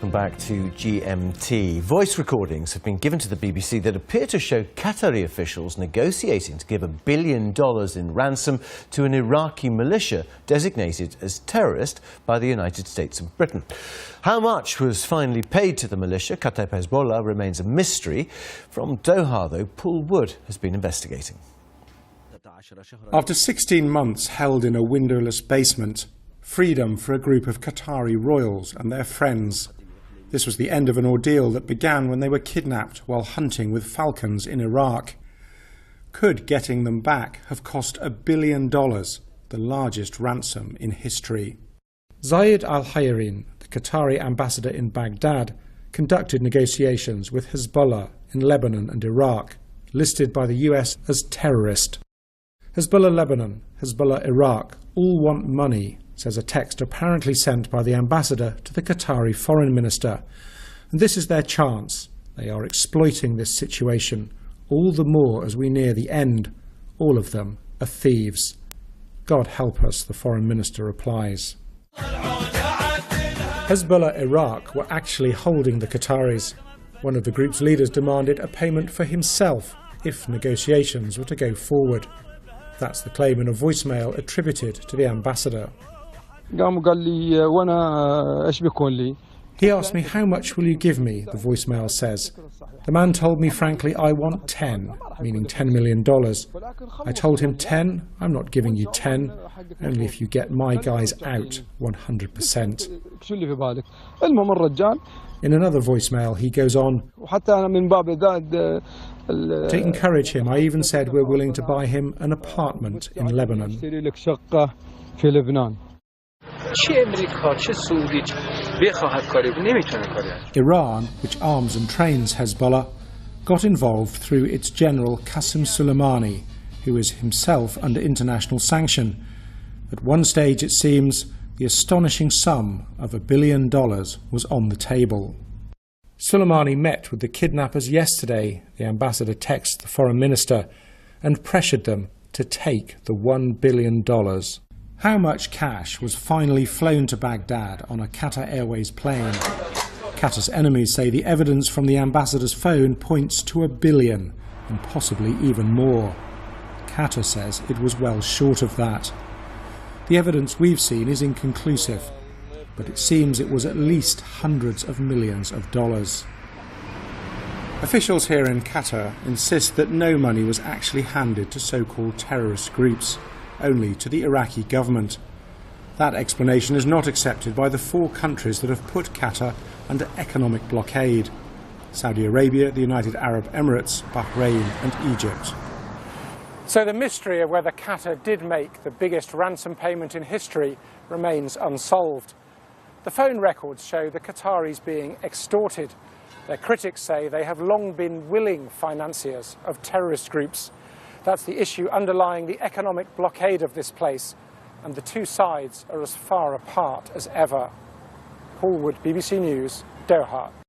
welcome back to GMT. Voice recordings have been given to the BBC that appear to show Qatari officials negotiating to give $1 billion in ransom to an Iraqi militia designated as terrorist by the United States and Britain. How much was finally paid to the militia, Kataib Hezbollah, remains a mystery. From Doha, though, Paul Wood has been investigating. After 16 months held in a windowless basement, freedom for a group of Qatari royals and their friends. This was the end of an ordeal that began when they were kidnapped while hunting with falcons in Iraq. Could getting them back have cost $1 billion, the largest ransom in history? Zayed al-Hayrin, the Qatari ambassador in Baghdad, conducted negotiations with Hezbollah in Lebanon and Iraq, listed by the US as terrorist. Hezbollah Lebanon, Hezbollah Iraq all want money, says a text apparently sent by the ambassador to the Qatari foreign minister. And this is their chance. They are exploiting this situation, all the more as we near the end. All of them are thieves. God help us, the foreign minister replies. Hezbollah Iraq were actually holding the Qataris. One of the group's leaders demanded a payment for himself if negotiations were to go forward. That's the claim in a voicemail attributed to the ambassador. He asked me, "How much will you give me?" the voicemail says. The man told me, frankly, "I want 10, meaning $10 million. I told him, 10? I'm not giving you 10, only if you get my guys out 100%. In another voicemail, he goes on, to encourage him, I even said we're willing to buy him an apartment in Lebanon. Iran, which arms and trains Hezbollah, got involved through its general Qasem Soleimani, who is himself under international sanction. At one stage, it seems, the astonishing sum of $1 billion was on the table. Soleimani met with the kidnappers yesterday, the ambassador texts the foreign minister, and pressured them to take the $1 billion. How much cash was finally flown to Baghdad on a Qatar Airways plane? Qatar's enemies say the evidence from the ambassador's phone points to $1 billion, and possibly even more. Qatar says it was well short of that. The evidence we've seen is inconclusive, but it seems it was at least hundreds of millions of dollars. Officials here in Qatar insist that no money was actually handed to so-called terrorist groups, only to the Iraqi government. That explanation is not accepted by the 4 countries that have put Qatar under economic blockade: Saudi Arabia, the United Arab Emirates, Bahrain and Egypt. So the mystery of whether Qatar did make the biggest ransom payment in history remains unsolved. The phone records show the Qataris being extorted. Their critics say they have long been willing financiers of terrorist groups. That's the issue underlying the economic blockade of this place, and the two sides are as far apart as ever. Paul Wood, BBC News, Doha.